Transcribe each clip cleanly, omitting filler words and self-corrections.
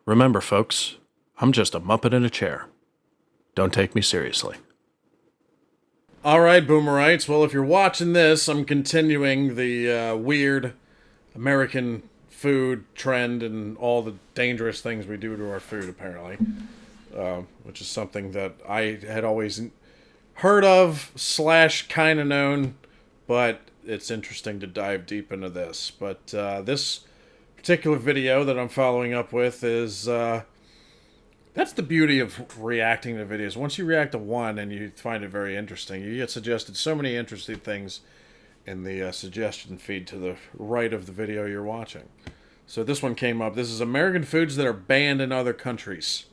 Remember, folks, I'm just a Muppet in a chair. Don't take me seriously. All right, Boomerites. Well, if you're watching this, I'm continuing the weird American food trend and all the dangerous things we do to our food, apparently. Which is something that I had always heard of / kind of known, but it's interesting to dive deep into this. But this particular video that I'm following up with is... that's the beauty of reacting to videos. Once you react to one and you find it very interesting, you get suggested so many interesting things in the suggestion feed to the right of the video you're watching. So this one came up. This is American foods that are banned in other countries.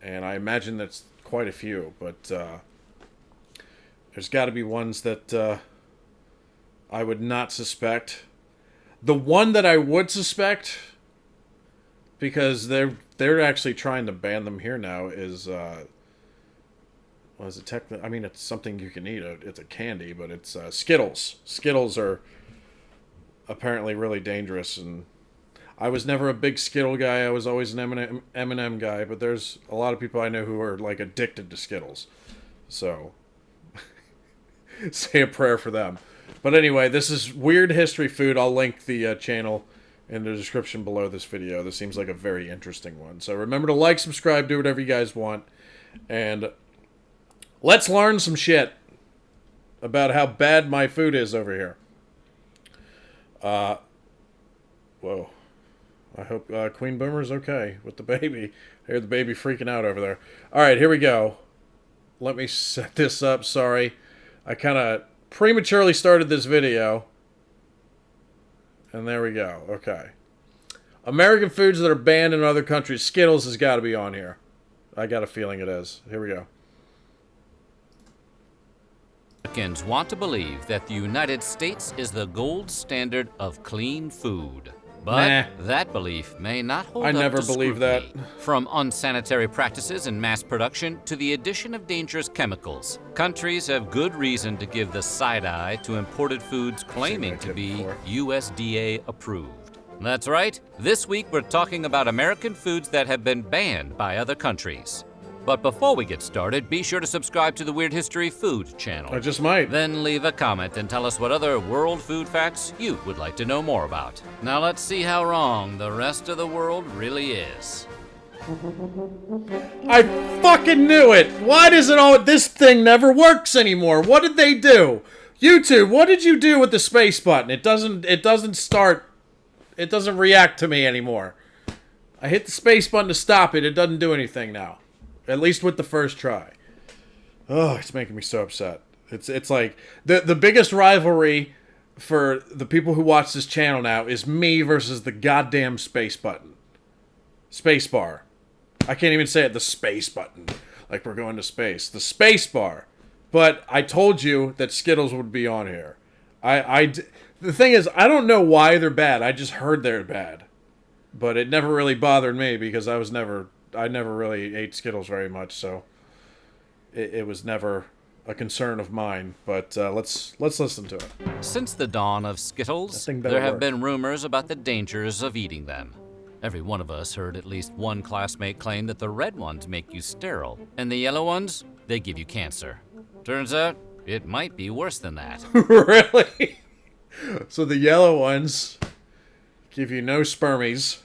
And I imagine that's quite a few, but there's got to be ones that I would not suspect. The one that I would suspect, because they're actually trying to ban them here now, is what is it? I mean, it's something you can eat. It's a candy, but it's Skittles. Skittles are apparently really dangerous, and I was never a big Skittle guy. I was always an M&M guy, but there's a lot of people I know who are like addicted to Skittles. So say a prayer for them. But anyway, this is Weird History Food. I'll link the channel in the description below this video. This seems like a very interesting one. So remember to like, subscribe, do whatever you guys want. And let's learn some shit about how bad my food is over here. Whoa. I hope Queen Boomer's okay with the baby. I hear the baby freaking out over there. Alright, here we go. Let me set this up. Sorry. I kind of prematurely started this video. And there we go. Okay. American foods that are banned in other countries. Skittles has got to be on here. I got a feeling it is. Here we go. Americans want to believe that the United States is the gold standard of clean food. But that belief may not hold up to never believed that. From unsanitary practices in mass production to the addition of dangerous chemicals, countries have good reason to give the side eye to imported foods claiming to be USDA approved. That's right. This week we're talking about American foods that have been banned by other countries. But before we get started, be sure to subscribe to the Weird History Food channel. I just might. Then leave a comment and tell us what other world food facts you would like to know more about. Now let's see how wrong the rest of the world really is. I fucking knew it! Why does it all... This thing never works anymore. What did they do? YouTube, what did you do with the space button? It doesn't start... It doesn't react to me anymore. I hit the space button to stop it. It doesn't do anything now. At least with the first try. Oh, it's making me so upset. It's like the biggest rivalry for the people who watch this channel now is me versus the goddamn space button. Space bar. I can't even say it. The space button. Like we're going to space. The space bar. But I told you that Skittles would be on here. The thing is, I don't know why they're bad. I just heard they're bad. But it never really bothered me because I never really ate Skittles very much, so it was never a concern of mine. But let's listen to it. Since the dawn of Skittles, there have been rumors about the dangers of eating them. Every one of us heard at least one classmate claim that the red ones make you sterile, and the yellow ones, they give you cancer. Turns out, it might be worse than that. Really? So the yellow ones give you no spermies.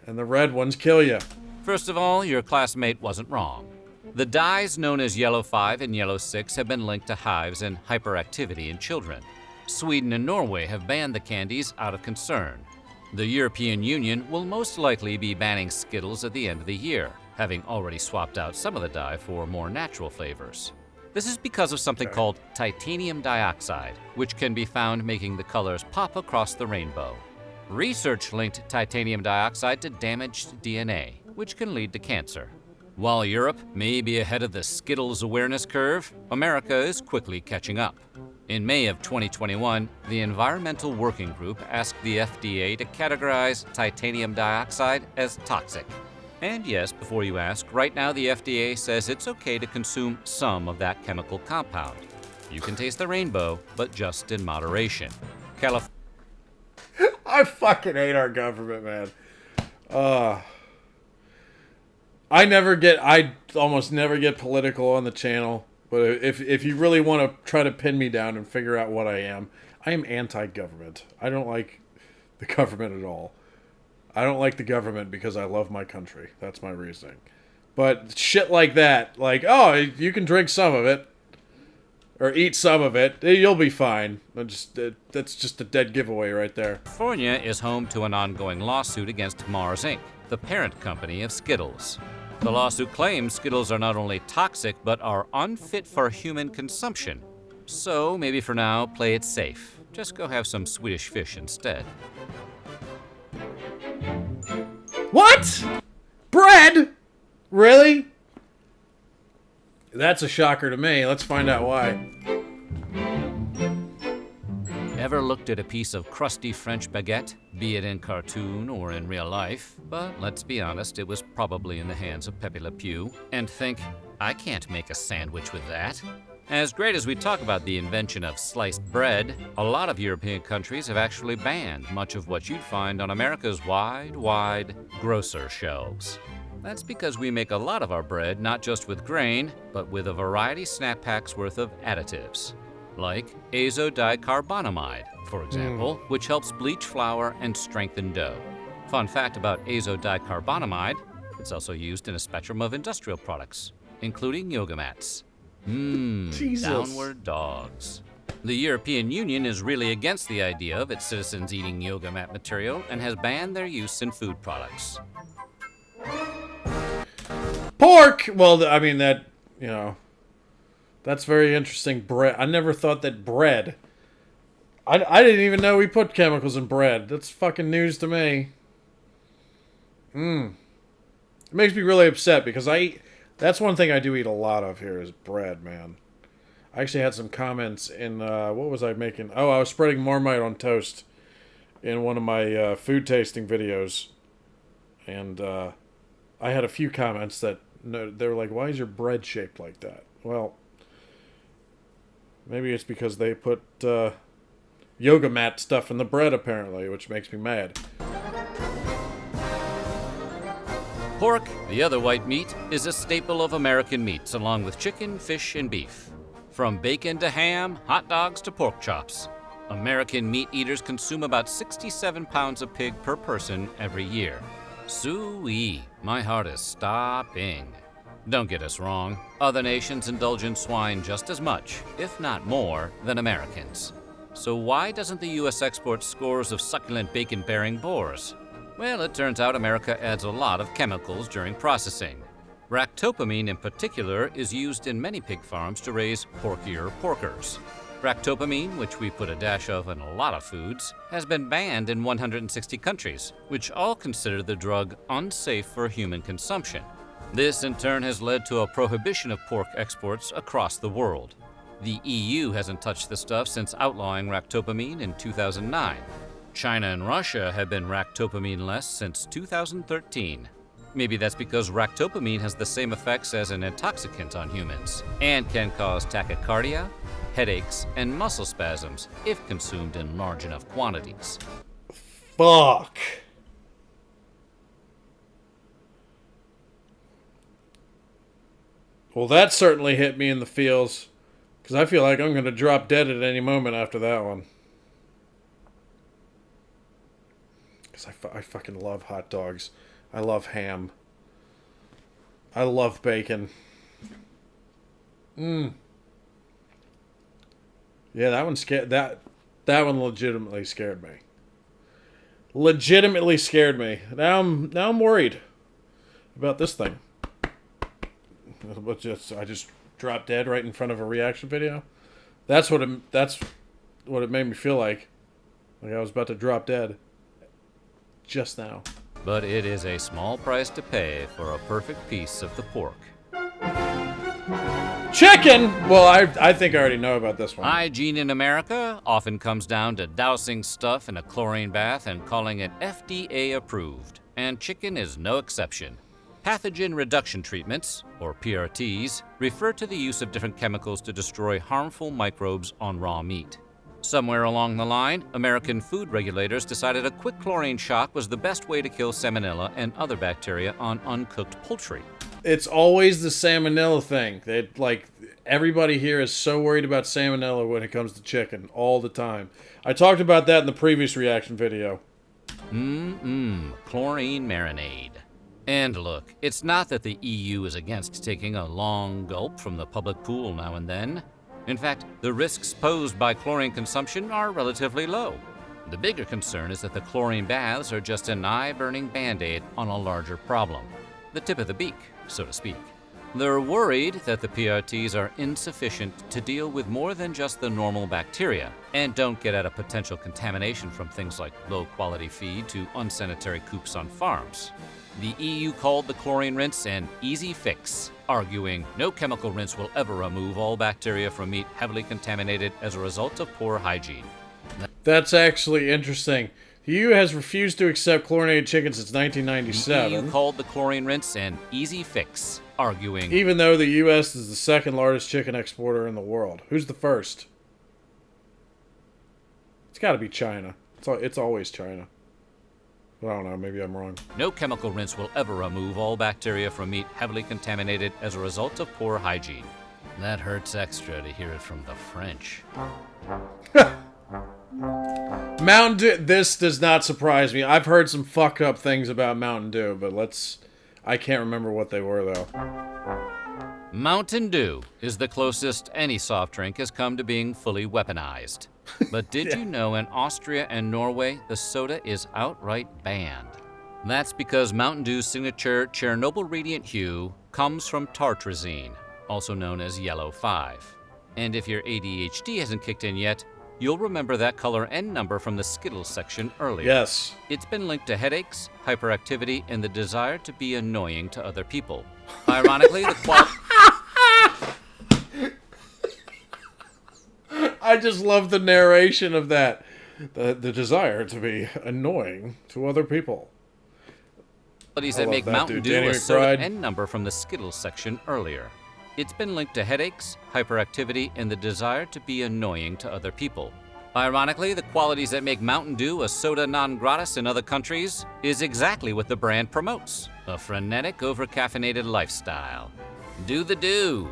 And the red ones kill you. First of all, your classmate wasn't wrong. The dyes known as Yellow 5 and Yellow 6 have been linked to hives and hyperactivity in children. Sweden and Norway have banned the candies out of concern. The European Union will most likely be banning Skittles at the end of the year, having already swapped out some of the dye for more natural flavors. This is because of something called titanium dioxide, which can be found making the colors pop across the rainbow. Research linked titanium dioxide to damaged DNA, which can lead to cancer. While Europe may be ahead of the Skittles awareness curve, America is quickly catching up. In May of 2021, the Environmental Working Group asked the FDA to categorize titanium dioxide as toxic. And yes, before you ask, right now the FDA says it's okay to consume some of that chemical compound. You can taste the rainbow, but just in moderation. I fucking hate our government, man. Uh, I almost never get political on the channel. But if you really want to try to pin me down and figure out what I am anti-government. I don't like the government at all. I don't like the government because I love my country. That's my reasoning. But shit like that, like, oh, you can drink some of it or eat some of it, you'll be fine. That's just a dead giveaway right there. California is home to an ongoing lawsuit against Mars Inc., the parent company of Skittles. The lawsuit claims Skittles are not only toxic, but are unfit for human consumption. So maybe for now, play it safe. Just go have some Swedish fish instead. What? Bread? Really? That's a shocker to me. Let's find out why. Ever looked at a piece of crusty French baguette, be it in cartoon or in real life, but let's be honest, it was probably in the hands of Pepe Le Pew, and think, I can't make a sandwich with that? As great as we talk about the invention of sliced bread, a lot of European countries have actually banned much of what you'd find on America's wide grocer shelves. That's because we make a lot of our bread not just with grain, but with a variety snap packs worth of additives. Like azodicarbonamide, for example, which helps bleach flour and strengthen dough. Fun fact about azodicarbonamide, it's also used in a spectrum of industrial products, including yoga mats. Jesus. Downward dogs. The European Union is really against the idea of its citizens eating yoga mat material and has banned their use in food products. Pork! Well, I mean, that, that's very interesting. Bread. I never thought that bread. I didn't even know we put chemicals in bread. That's fucking news to me. It makes me really upset because that's one thing I do eat a lot of here is bread, man. I actually had some comments in, what was I making? Oh, I was spreading Marmite on toast in one of my food tasting videos. And I had a few comments that, they were like, why is your bread shaped like that? Well, maybe it's because they put yoga mat stuff in the bread, apparently, which makes me mad. Pork, the other white meat, is a staple of American meats, along with chicken, fish, and beef. From bacon to ham, hot dogs to pork chops. American meat eaters consume about 67 pounds of pig per person every year. Soo-wee, my heart is stopping. Don't get us wrong, other nations indulge in swine just as much, if not more, than Americans. So why doesn't the U.S. export scores of succulent bacon-bearing boars? Well, it turns out America adds a lot of chemicals during processing. Ractopamine in particular is used in many pig farms to raise porkier porkers. Ractopamine, which we put a dash of in a lot of foods, has been banned in 160 countries, which all consider the drug unsafe for human consumption. This in turn has led to a prohibition of pork exports across the world. The EU hasn't touched the stuff since outlawing ractopamine in 2009. China and Russia have been ractopamine-less since 2013. Maybe that's because ractopamine has the same effects as an intoxicant on humans and can cause tachycardia, headaches, and muscle spasms if consumed in large enough quantities. Fuck. Well, that certainly hit me in the feels, because I feel like I'm going to drop dead at any moment after that one. Because I fucking love hot dogs. I love ham. I love bacon. Yeah, that one scared that one legitimately scared me. Legitimately scared me. Now I'm worried about this thing. I just dropped dead right in front of a reaction video. That's what it made me feel like. Like I was about to drop dead. Just now. But it is a small price to pay for a perfect piece of the pork. Chicken! Well, I think I already know about this one. Hygiene in America often comes down to dousing stuff in a chlorine bath and calling it FDA approved. And chicken is no exception. Pathogen reduction treatments, or PRTs, refer to the use of different chemicals to destroy harmful microbes on raw meat. Somewhere along the line, American food regulators decided a quick chlorine shock was the best way to kill salmonella and other bacteria on uncooked poultry. It's always the salmonella thing. Everybody here is so worried about salmonella when it comes to chicken all the time. I talked about that in the previous reaction video. Chlorine marinade. And look, it's not that the EU is against taking a long gulp from the public pool now and then. In fact, the risks posed by chlorine consumption are relatively low. The bigger concern is that the chlorine baths are just an eye-burning band-aid on a larger problem. The tip of the beak, so to speak. They're worried that the PRTs are insufficient to deal with more than just the normal bacteria and don't get at a potential contamination from things like low-quality feed to unsanitary coops on farms. The EU called the chlorine rinse an easy fix, arguing no chemical rinse will ever remove all bacteria from meat heavily contaminated as a result of poor hygiene. That's actually interesting. The EU has refused to accept chlorinated chicken since 1997. The EU called the chlorine rinse an easy fix, arguing even though the US is the second largest chicken exporter in the world. Who's the first? It's got to be China. It's always China. I don't know, maybe I'm wrong. No chemical rinse will ever remove all bacteria from meat heavily contaminated as a result of poor hygiene. That hurts extra to hear it from the French. Mountain Dew, this does not surprise me. I've heard some fucked up things about Mountain Dew, but I can't remember what they were, though. Mountain Dew is the closest any soft drink has come to being fully weaponized. But did you know in Austria and Norway, the soda is outright banned? That's because Mountain Dew's signature Chernobyl radiant hue comes from tartrazine, also known as yellow 5. And if your ADHD hasn't kicked in yet, you'll remember that color and number from the Skittles section earlier. Yes. It's been linked to headaches, hyperactivity, and the desire to be annoying to other people. Ironically, the quality... I just love the narration of that. The desire to be annoying to other people. Qualities that make Mountain Dew a soda and number from the Skittles section earlier. It's been linked to headaches, hyperactivity, and the desire to be annoying to other people. Ironically, the qualities that make Mountain Dew a soda non gratis in other countries is exactly what the brand promotes. A frenetic, over-caffeinated lifestyle. Do the do.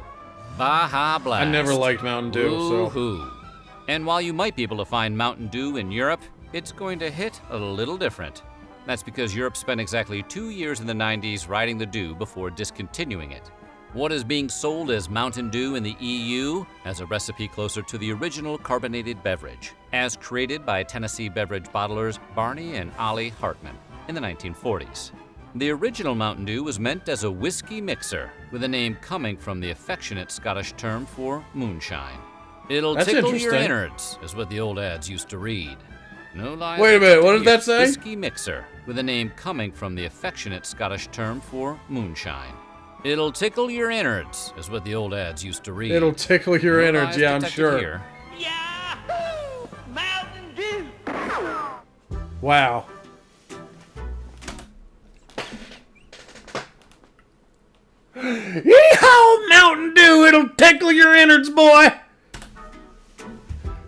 Baja Blast. I never liked Mountain Dew, Woo-hoo. And while you might be able to find Mountain Dew in Europe, it's going to hit a little different. That's because Europe spent exactly 2 years in the 90s riding the dew before discontinuing it. What is being sold as Mountain Dew in the EU has a recipe closer to the original carbonated beverage, as created by Tennessee beverage bottlers Barney and Ollie Hartman in the 1940s. The original Mountain Dew was meant as a whiskey mixer, with a name coming from the affectionate Scottish term for moonshine. It'll tickle your innards, is what the old ads used to read. No lies. Wait a minute, what did that say? Whiskey mixer, with a name coming from the affectionate Scottish term for moonshine. It'll tickle your innards, is what the old ads used to read. It'll tickle your innards, yeah, I'm sure. Here. Yahoo! Mountain Dew! Wow. Yeehaw, Mountain Dew! It'll tickle your innards, boy!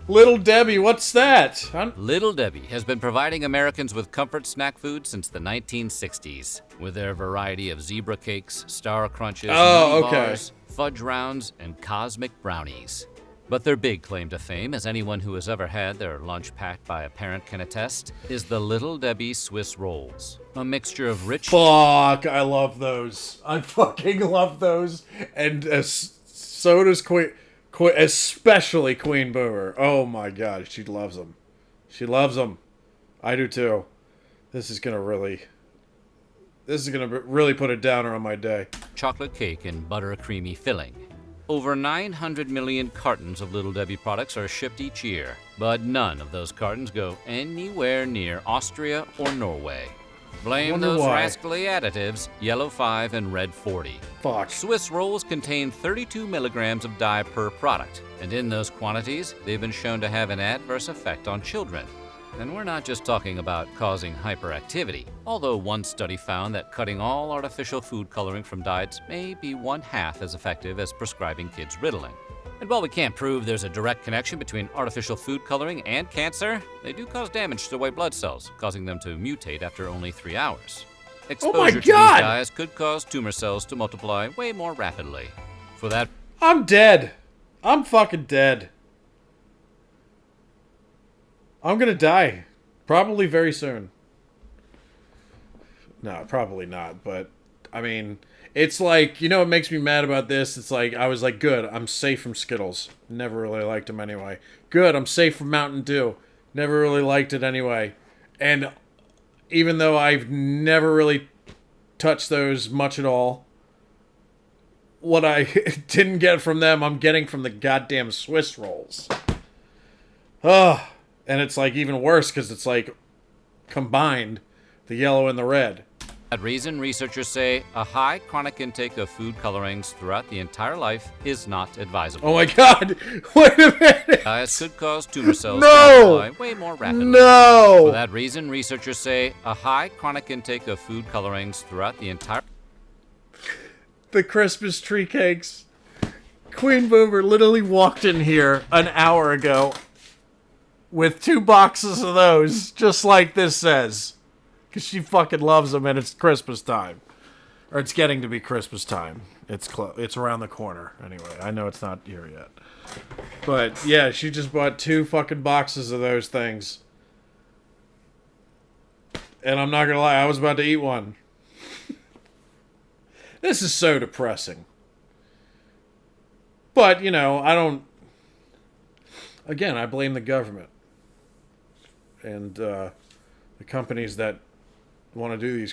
Little Debbie, what's that? Little Debbie has been providing Americans with comfort snack food since the 1960s, with their variety of zebra cakes, star crunches, bars, fudge rounds, and cosmic brownies. But their big claim to fame, as anyone who has ever had their lunch packed by a parent can attest, is the Little Debbie Swiss Rolls, a mixture of rich... Fuck, I love those. I fucking love those. And so does especially Queen Boomer. Oh my god, she loves them. She loves them. I do too. This is gonna really put a downer on my day. Chocolate cake and butter creamy filling. Over 900 million cartons of Little Debbie products are shipped each year, but none of those cartons go anywhere near Austria or Norway. Blame those rascally additives, yellow 5 and red 40. Fuck. Swiss rolls contain 32 milligrams of dye per product, and in those quantities, they've been shown to have an adverse effect on children. And we're not just talking about causing hyperactivity, although one study found that cutting all artificial food coloring from diets may be 1/2 as effective as prescribing kids Ritalin. And while we can't prove there's a direct connection between artificial food coloring and cancer, they do cause damage to white blood cells, causing them to mutate after only 3 hours. Exposure to these God! dyes could cause tumor cells to multiply way more rapidly. For that, I'm dead. I'm fucking dead. I'm gonna die. Probably very soon. No, probably not, but I mean, it's like, you know what makes me mad about this? It's like, I was like, good, I'm safe from Skittles. Never really liked them anyway. Good, I'm safe from Mountain Dew. Never really liked it anyway. And even though I've never really touched those much at all, what I didn't get from them, I'm getting from the goddamn Swiss rolls. Ugh. And it's like even worse because it's like combined, the yellow and the red. that reason, researchers say a high chronic intake of food colorings throughout the entire life is not advisable. Oh my god! Wait a minute! Diets could cause tumor cells No! to multiply way more rapidly. No! For that reason, researchers say a high chronic intake of food colorings throughout the entire... The Christmas tree cakes. Queen Boomer literally walked in here an hour ago with 2 boxes of those, just like this says. Because she fucking loves them and it's Christmas time. Or it's getting to be Christmas time. It's around the corner. Anyway, I know it's not here yet. But yeah, she just bought 2 fucking boxes of those things. And I'm not gonna lie, I was about to eat one. This is so depressing. But, you know, I don't... Again, I blame the government. And the companies that want to do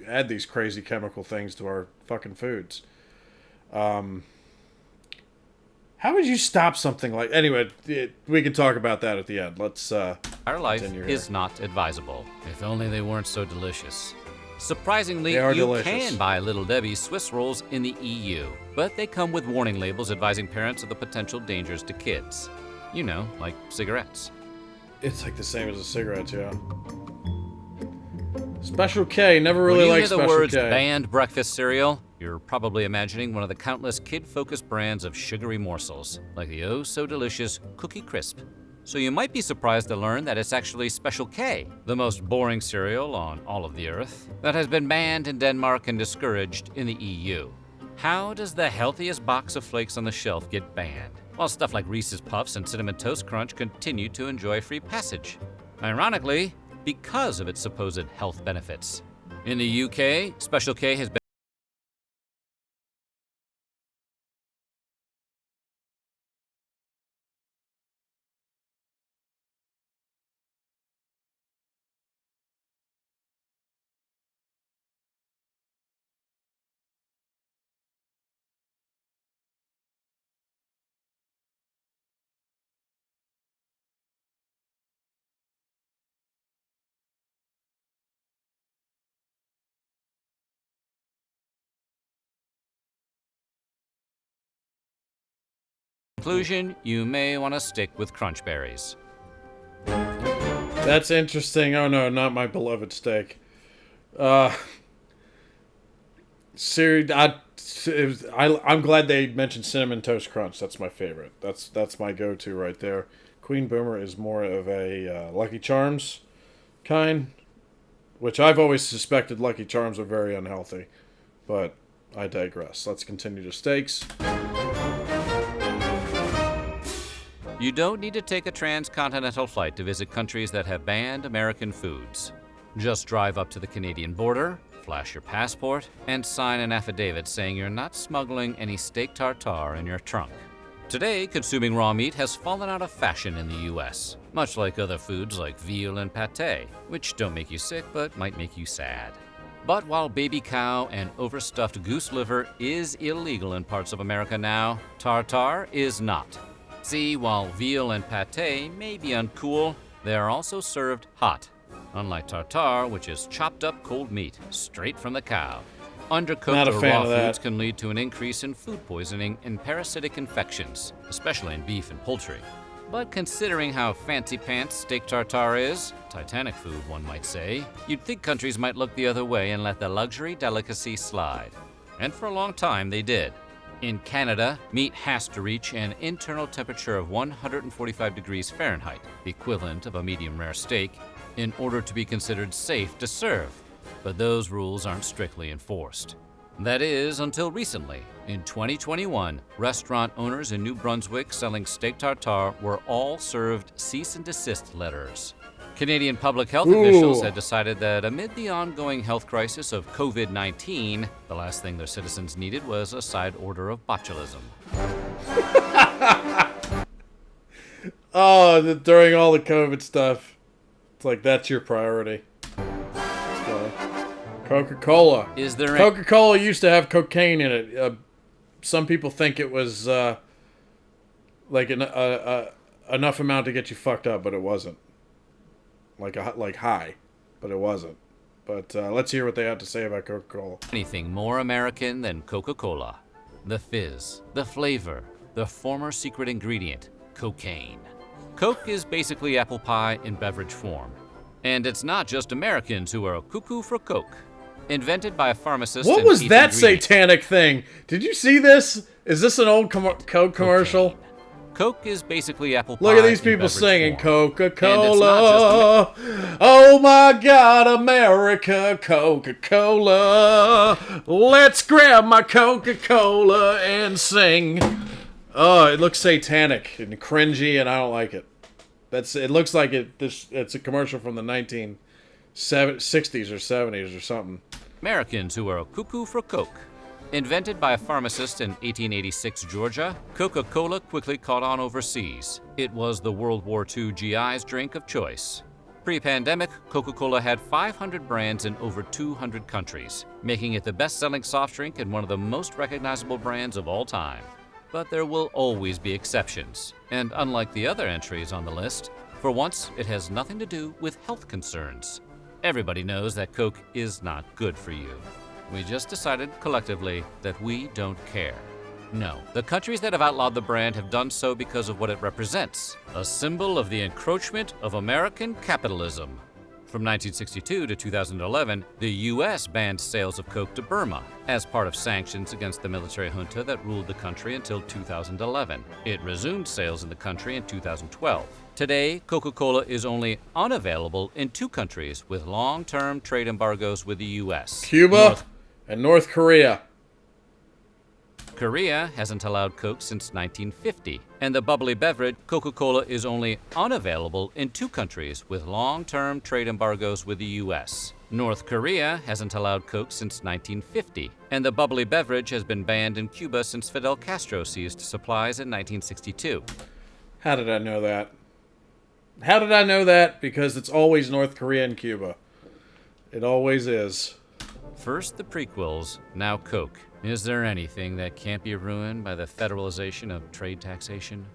add these crazy chemical things to our fucking foods. How would you stop something like... Anyway, we can talk about that at the end. Let's, Our life is not advisable. If only they weren't so delicious. Surprisingly, They are you delicious. can buy Little Debbie's Swiss rolls in the EU, but they come with warning labels advising parents of the potential dangers to kids. You know, like cigarettes. It's like the same as a cigarette, yeah. Special K. Never When really you hear liked the Special words K. banned breakfast cereal, you're probably imagining one of the countless kid-focused brands of sugary morsels, like the oh-so-delicious Cookie Crisp. So you might be surprised to learn that it's actually Special K, the most boring cereal on all of the earth, that has been banned in Denmark and discouraged in the EU. How does the healthiest box of flakes on the shelf get banned, while stuff like Reese's Puffs and Cinnamon Toast Crunch continue to enjoy free passage? Ironically, because of its supposed health benefits. In the UK, Special K has been conclusion, you may want to stick with Crunch Berries. That's interesting. Oh no, not my beloved steak. I'm glad they mentioned Cinnamon Toast Crunch. That's my favorite. That's my go-to right there. Queen Boomer is more of a Lucky Charms kind, which I've always suspected Lucky Charms are very unhealthy. But I digress. Let's continue to steaks. You don't need to take a transcontinental flight to visit countries that have banned American foods. Just drive up to the Canadian border, flash your passport, and sign an affidavit saying you're not smuggling any steak tartare in your trunk. Today, consuming raw meat has fallen out of fashion in the US, much like other foods like veal and pâté, which don't make you sick but might make you sad. But while baby cow and overstuffed goose liver is illegal in parts of America now, tartare is not. See, while veal and pâté may be uncool, they are also served hot, unlike tartare, which is chopped up cold meat, straight from the cow. Undercooked Not a or fan raw of that. foods can lead to an increase in food poisoning and parasitic infections, especially in beef and poultry. But considering how fancy pants steak tartare is, Titanic food one might say, you'd think countries might look the other way and let the luxury delicacy slide. And for a long time they did. In Canada, meat has to reach an internal temperature of 145 degrees Fahrenheit, the equivalent of a medium rare steak, in order to be considered safe to serve. But those rules aren't strictly enforced. That is, until recently. In 2021, restaurant owners in New Brunswick selling steak tartare were all served cease and desist letters. Canadian public health officials had decided that amid the ongoing health crisis of COVID-19, the last thing their citizens needed was a side order of botulism. Oh, during all the COVID stuff, it's like that's your priority. So, CocaCola. Is there CocaCola used to have cocaine in it. Some people think it was like enough amount to get you fucked up, but it wasn't. Like high, but it wasn't. But let's hear what they have to say about Coca-Cola. anything more American than Coca-Cola? The fizz, the flavor, the former secret ingredient, cocaine. Coke is basically apple pie in beverage form. And it's not just Americans who are cuckoo for Coke. Invented by a pharmacist. What and was chief that ingredient- satanic thing? Did you see this? Is this an old Coke commercial? Cocaine. Coke is basically apple pie. Look at these in people beverage singing form. Coca-Cola. Oh my God, America, Coca-Cola. Let's grab my Coca-Cola and sing. Oh, it looks satanic and cringy, and I don't like it. It looks like it's a commercial from the 1960s or 70s or something. Americans who are cuckoo for Coke. Invented by a pharmacist in 1886 Georgia, Coca-Cola quickly caught on overseas. It was the World War II GI's drink of choice. Pre-pandemic, Coca-Cola had 500 brands in over 200 countries, making it the best-selling soft drink and one of the most recognizable brands of all time. But there will always be exceptions, and unlike the other entries on the list, for once it has nothing to do with health concerns. Everybody knows that Coke is not good for you. We just decided collectively that we don't care. No, the countries that have outlawed the brand have done so because of what it represents, a symbol of the encroachment of American capitalism. From 1962 to 2011, the U.S. banned sales of Coke to Burma as part of sanctions against the military junta that ruled the country until 2011. It resumed sales in the country in 2012. Today, Coca-Cola is only unavailable in 2 countries with long-term trade embargoes with the U.S. Cuba and North Korea. Korea hasn't allowed Coke since 1950, and the bubbly beverage, Coca-Cola, is only unavailable in 2 countries with long-term trade embargoes with the U.S. North Korea hasn't allowed Coke since 1950, and the bubbly beverage has been banned in Cuba since Fidel Castro seized supplies in 1962. How did I know that? How did I know that? Because it's always North Korea and Cuba. It always is. First the prequels, now Coke. Is there anything that can't be ruined by the federalization of trade taxation?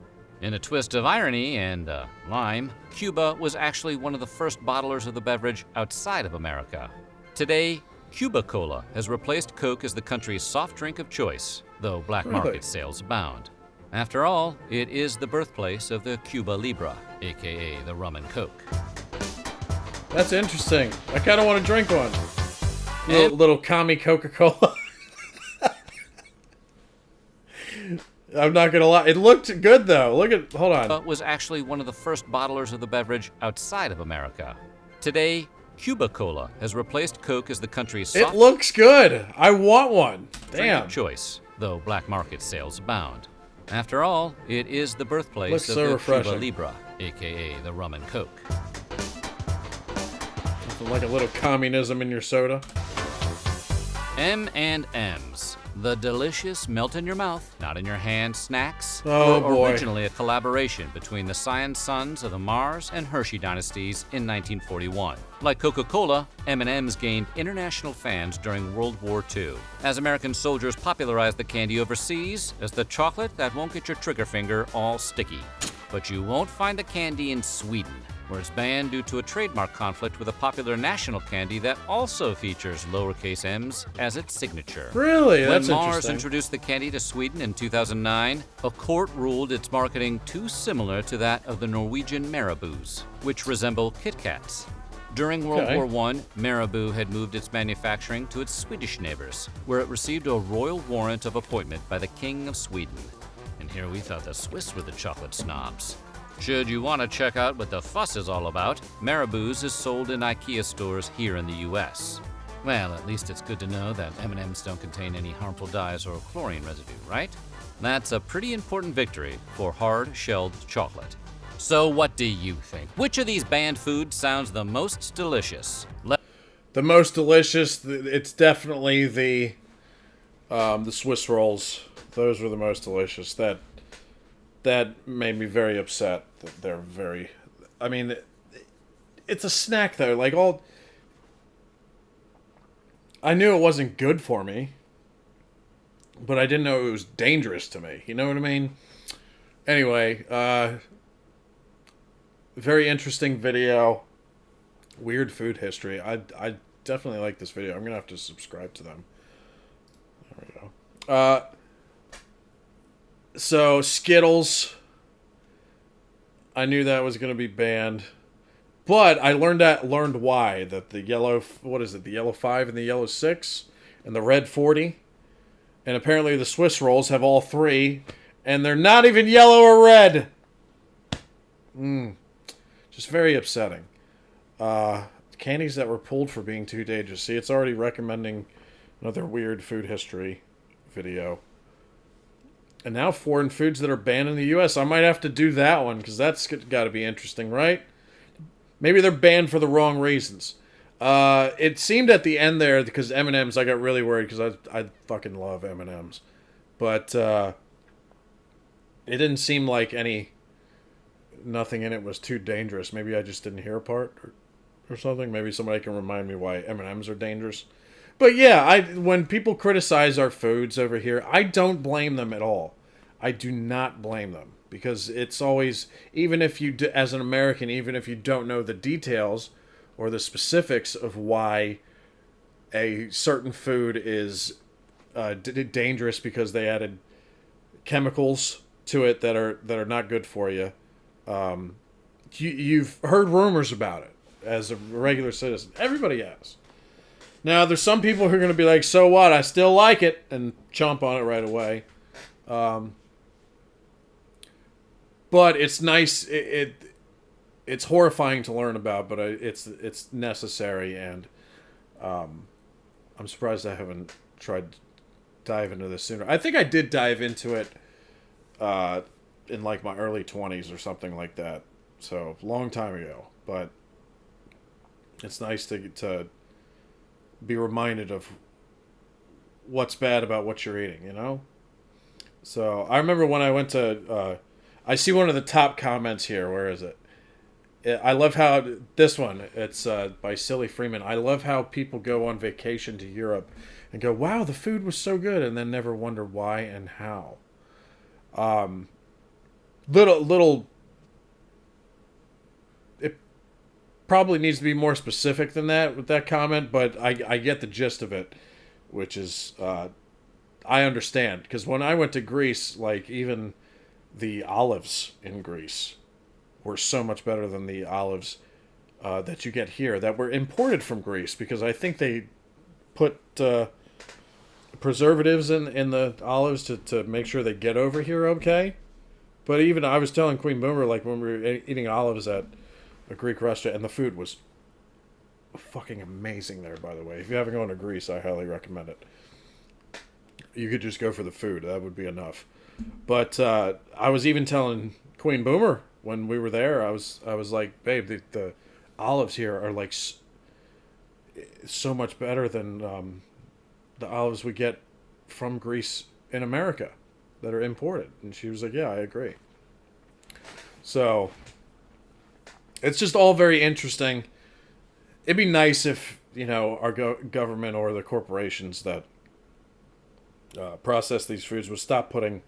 In a twist of irony and lime, Cuba was actually one of the first bottlers of the beverage outside of America. Today, Cuba Cola has replaced Coke as the country's soft drink of choice, though black Really? market sales abound. After all, it is the birthplace of the Cuba Libre, aka the rum and Coke. That's interesting. I kind of want to drink one. And- Little commie Coca-Cola. I'm not gonna lie. It looked good though. Hold on. Was actually one of the first bottlers of the beverage outside of America. Today, Cuba Cola has replaced Coke as the country's soft It looks good. I want one. drink Damn. of choice, though black market sales abound. After all, it is the birthplace Looks of so the refreshing. Cuba Libre, aka the rum and Coke. Like a little communism in your soda. M&M's, the delicious melt-in-your-mouth, not-in-your-hand snacks, Oh, were boy. originally a collaboration between the Scion sons of the Mars and Hershey dynasties in 1941. Like Coca-Cola, M&M's gained international fans during World War II, as American soldiers popularized the candy overseas as the chocolate that won't get your trigger finger all sticky. But you won't find the candy in Sweden, where it's banned due to a trademark conflict with a popular national candy that also features lowercase m's as its signature. Really? When That's Mars interesting. introduced the candy to Sweden in 2009, a court ruled its marketing too similar to that of the Norwegian Marabous, which resemble Kit Kats. During World Okay. War I, Marabou had moved its manufacturing to its Swedish neighbors, where it received a royal warrant of appointment by the King of Sweden. And here we thought the Swiss were the chocolate snobs. Should you want to check out what the fuss is all about, Marabou's is sold in IKEA stores here in the US. Well, at least it's good to know that M&Ms don't contain any harmful dyes or chlorine residue, right? That's a pretty important victory for hard-shelled chocolate. So what do you think? Which of these banned foods sounds the most delicious? The most delicious, it's definitely the Swiss rolls. Those were the most delicious. That made me very upset. That they're very, I mean, it's a snack though. Like I knew it wasn't good for me, but I didn't know it was dangerous to me. You know what I mean? Anyway, very interesting video. Weird food history. I definitely like this video. I'm gonna have to subscribe to them. There we go. So Skittles. I knew that was gonna be banned, but I learned why that the yellow, what is it? The yellow 5 and the yellow 6 and the red 40, and apparently the Swiss rolls have all three, and they're not even yellow or red. Just very upsetting. Candies that were pulled for being too dangerous. See, it's already recommending another weird food history video. And now foreign foods that are banned in the U.S. I might have to do that one, because that's got to be interesting, right? Maybe they're banned for the wrong reasons. It seemed at the end there, because M&M's, I got really worried, because I fucking love M&M's. But it didn't seem like nothing in it was too dangerous. Maybe I just didn't hear a part or something. Maybe somebody can remind me why M&M's are dangerous. But yeah, when people criticize our foods over here, I don't blame them at all. I do not blame them, because it's always, even if you, as an American, even if you don't know the details or the specifics of why a certain food is dangerous because they added chemicals to it that are not good for you. You've heard rumors about it as a regular citizen. Everybody has. Now, there's some people who are going to be like, so what? I still like it, and chomp on it right away. But it's nice. It's horrifying to learn about, but it's necessary, and I'm surprised I haven't tried to dive into this sooner. I think I did dive into it in like my early 20s or something like that. So, long time ago. But it's nice to be reminded of what's bad about what you're eating, you know? So, I remember when I went to... I see one of the top comments here. Where is it? I love how... This one, it's by Silly Freeman. I love how people go on vacation to Europe and go, wow, the food was so good, and then never wonder why and how. Little... It probably needs to be more specific than that with that comment, but I get the gist of it, which is... I understand, because when I went to Greece, like, even the olives in Greece were so much better than the olives that you get here that were imported from Greece, because I think they put preservatives in the olives to make sure they get over here okay. But even I was telling Queen Boomer, like, when we were eating olives at a Greek restaurant, and the food was fucking amazing there, by the way. If you haven't gone to Greece, I highly recommend it. You could just go for the food. That would be enough. But I was even telling Queen Boomer when we were there, I was like, babe, the olives here are like so much better than the olives we get from Greece in America that are imported. And she was like, yeah, I agree. So it's just all very interesting. It'd be nice if, you know, our government or the corporations that process these foods would stop putting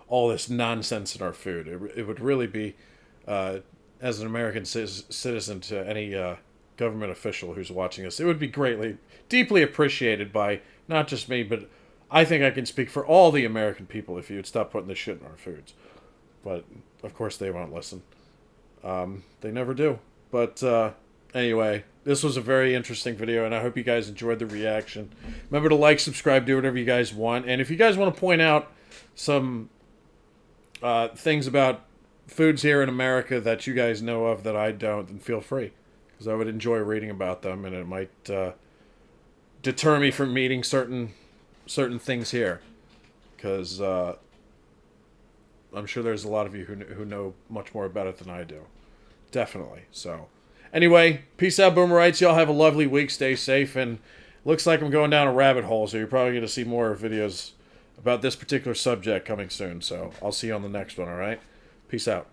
all this nonsense in our food. It would really be, as an American citizen, to any government official who's watching this, it would be deeply appreciated by not just me, but I think I can speak for all the American people if you would stop putting this shit in our foods. But, of course, they won't listen. They never do. But Anyway, this was a very interesting video, and I hope you guys enjoyed the reaction. Remember to like, subscribe, do whatever you guys want. And if you guys want to point out some things about foods here in America that you guys know of that I don't, then feel free. Because I would enjoy reading about them, and it might deter me from eating certain things here. Because I'm sure there's a lot of you who know much more about it than I do. Definitely. So, anyway, peace out, Boomerites. Y'all have a lovely week. Stay safe. And looks like I'm going down a rabbit hole, so you're probably going to see more videos about this particular subject coming soon. So, I'll see you on the next one, all right? Peace out.